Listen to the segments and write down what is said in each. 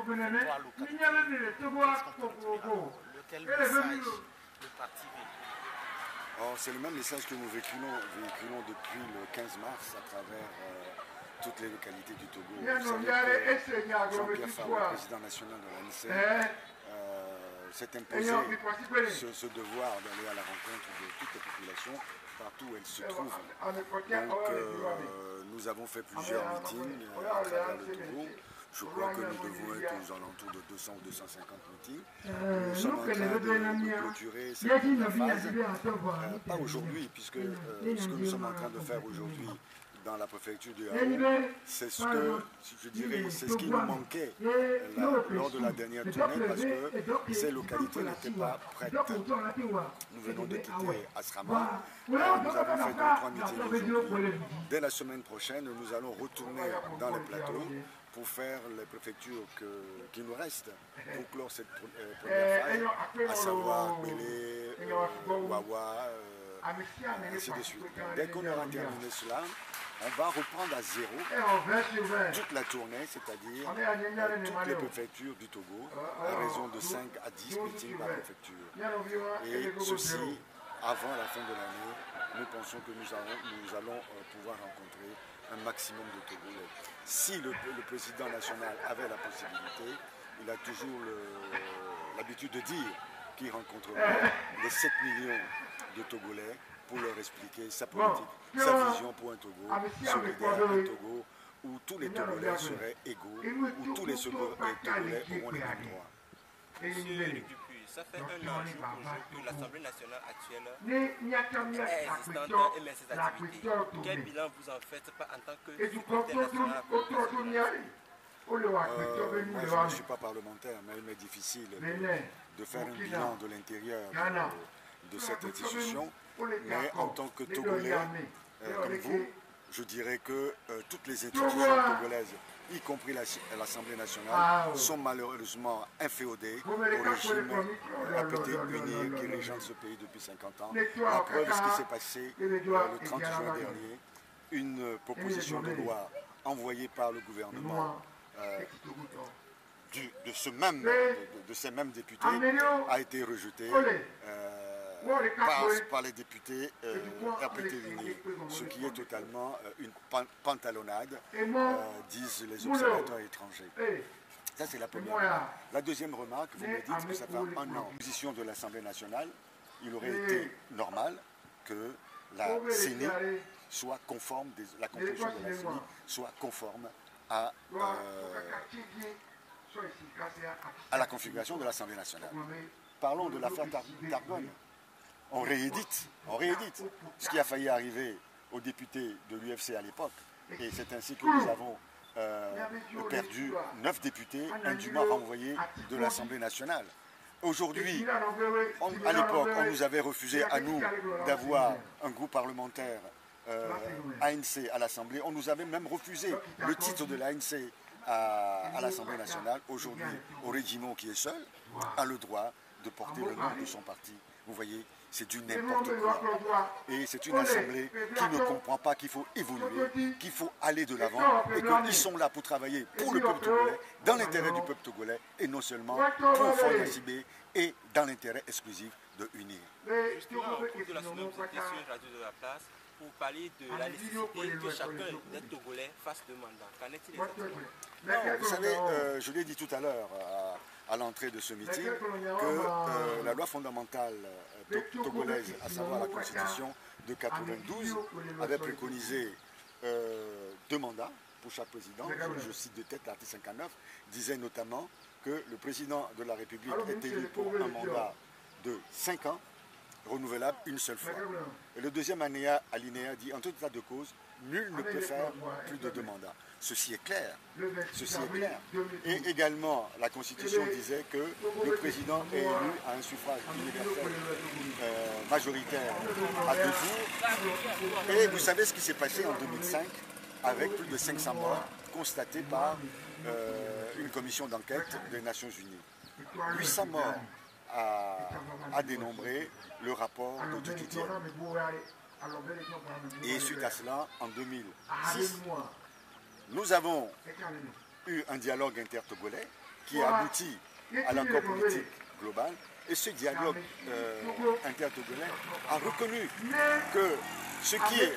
Lequel message le parti véhicule? C'est le même message que nous véhiculons depuis le 15 mars à travers toutes les localités du Togo. Vous savez que Jean-Pierre Farou, le président national de l'ANC, s'est imposé ce devoir d'aller à la rencontre de toutes les populations partout où elles se trouvent. Donc nous avons fait plusieurs meetings à travers le Togo. Je crois que nous devons être aux alentours de 200 ou 250 meetings. Nous sommes en train de clôturer cette phase. Pas aujourd'hui, puisque ce que nous sommes en train de faire aujourd'hui dans la préfecture du Haut, c'est ce que, je dirais, c'est ce qui nous manquait lors de la dernière tournée, parce que ces localités n'étaient pas prêtes. Nous venons de quitter Asrama, nous avons fait 2-3 meetings aujourd'hui. Dès la semaine prochaine, nous allons retourner dans les plateaux pour faire les préfectures qui nous restent, pour clore cette première phase, à savoir Bélé, Wawa, ainsi de suite. Dès qu'on aura terminé cela, on va reprendre à zéro toute la tournée, c'est-à-dire toutes les préfectures du Togo, à raison de 5 à 10 meetings par préfecture. Et ceci, avant la fin de l'année, nous pensons que nous allons pouvoir rencontrer un maximum de Togolais. Si le président national avait la possibilité, il a toujours l'habitude de dire qu'il rencontrera les 7 millions de Togolais pour leur expliquer sa politique, sa vision pour un Togo solidaire, un Togo où tous les Togolais seraient égaux, où tous les Togolais auront les mêmes droits. Monsieur Dupuis, ça fait un an que l'Assemblée nationale actuelle est existante et met ses activités. Quel bilan vous en faites pas en tant que secrétaire national? Moi, je ne suis pas parlementaire, mais il m'est difficile de faire un bilan de l'intérieur de cette institution. Mais en tant que Togolais, comme vous, je dirais que toutes les institutions togolaises, y compris l'Assemblée nationale, sont malheureusement inféodées au régime APT-UNIR qui régente ce pays depuis 50 ans. La preuve, ce qui s'est passé le 30 juin dernier, une proposition de loi envoyée par le gouvernement de ces mêmes députés a été rejetée par les députés RPT-UNIR, ce qui est totalement une pantalonnade, disent les observateurs étrangers. Ça, c'est la première. La deuxième remarque, vous me dites que ça fait un an. La position de l'Assemblée nationale, il aurait été normal que la CENI soit conforme, la composition de la CENI soit conforme à la configuration de l'Assemblée nationale. Parlons de l'affaire Tarbonne. On réédite ce qui a failli arriver aux députés de l'UFC à l'époque. Et c'est ainsi que nous avons perdu 9 députés indûment renvoyés de l'Assemblée nationale. Aujourd'hui, à l'époque, on nous avait refusé à nous d'avoir un groupe parlementaire ANC à l'Assemblée. On nous avait même refusé le titre de l'ANC à l'Assemblée nationale. Aujourd'hui, Oredjimo, qui est seul, a le droit de porter le nom de son parti. Vous voyez, c'est du n'importe quoi. Et c'est une assemblée qui ne comprend pas qu'il faut évoluer, qu'il faut aller de l'avant et qu'ils sont là pour travailler pour le peuple togolais, dans l'intérêt du peuple togolais et non seulement pour Ford Cibé et dans l'intérêt exclusif de UNIR. Justement, au cours de la semaine, vous étiez sur Radio de la Place pour parler de la nécessité que chacun des Togolais fasse le mandat. Qu'en est-il exactement? Non, vous savez, je l'ai dit tout à l'heure à l'entrée de ce meeting, que la loi fondamentale togolaise, à savoir la Constitution de 92, avait préconisé 2 mandats pour chaque président. Je cite de tête l'article 59, disait notamment que le président de la République est élu pour un mandat de 5 ans, renouvelable une seule fois. Et le deuxième alinéa dit, en tout état de cause, nul ne peut faire plus de 2 mandats. Ceci est clair. Ceci est clair. Et également, la Constitution disait que le président est élu à un suffrage universel majoritaire à 2 tours. Et vous savez ce qui s'est passé en 2005 avec plus de 500 morts constatés par une commission d'enquête des Nations Unies. 800 morts a dénombré le rapport de Dududier. Et suite à cela, en 2006, nous avons eu un dialogue intertogolais qui aboutit à l'accord politique global. Et ce dialogue intertogolais a reconnu que ce qui est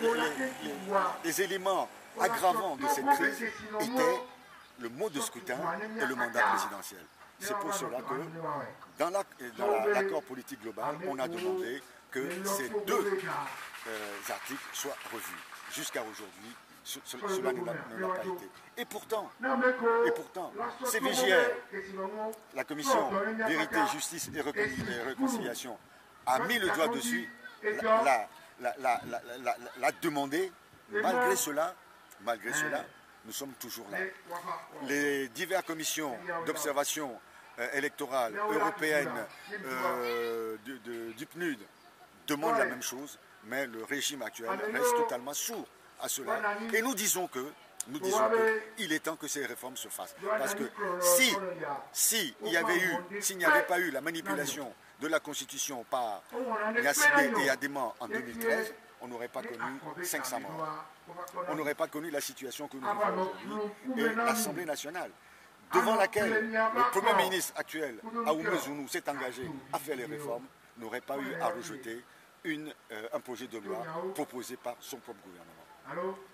les éléments aggravants de cette crise étaient le mode de scrutin et le mandat présidentiel. C'est pour cela que dans l'accord politique global, on a demandé que ces deux articles soient revus. Jusqu'à aujourd'hui, cela ne l'a pas été. Et pourtant, CVJR, la commission Vérité, Justice et Réconciliation, a mis le doigt dessus, l'a demandé. Malgré cela, nous sommes toujours là. Les diverses commissions d'observation électorale européenne du PNUD demandent la même chose, mais le régime actuel reste totalement sourd à cela. Et nous disons qu'il est temps que ces réformes se fassent. Parce que s'il n'y avait pas eu la manipulation de la Constitution par Yacine et Adéman en 2013, on n'aurait pas connu 500 morts. On n'aurait pas connu la situation que nous vivons aujourd'hui. Et l'Assemblée nationale, devant laquelle le Premier ministre actuel, Aoumé Zounou, s'est engagé à faire les réformes, n'aurait pas eu à rejeter un projet de loi proposé par son propre gouvernement.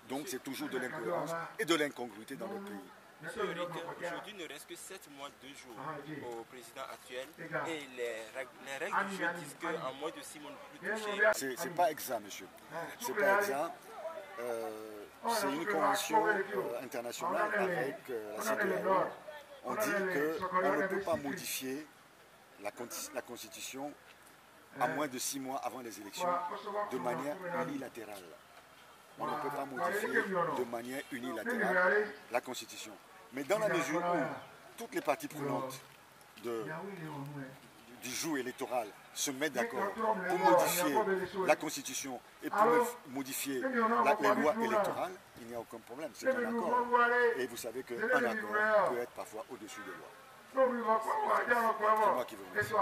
Donc c'est toujours de l'incohérence et de l'incongruité dans le pays. Monsieur Eric, aujourd'hui ne reste que 7 mois, 2 jours au président actuel et les règles du jeu disent qu'en moins de 6 mois ne peut plus toucher. C'est pas exact, monsieur. C'est pas exact. C'est une convention internationale avec la CEDEAO. On dit qu'on ne peut pas modifier la Constitution à moins de 6 mois avant les élections de manière unilatérale. On ne peut pas modifier de manière unilatérale la Constitution. Mais dans la mesure où toutes les parties prenantes du joug électoral se mettent d'accord pour modifier la Constitution et pour modifier les lois électorales, il n'y a aucun problème. C'est un accord. Et vous savez qu'un accord peut être parfois au-dessus des lois. C'est moi qui vous remercie.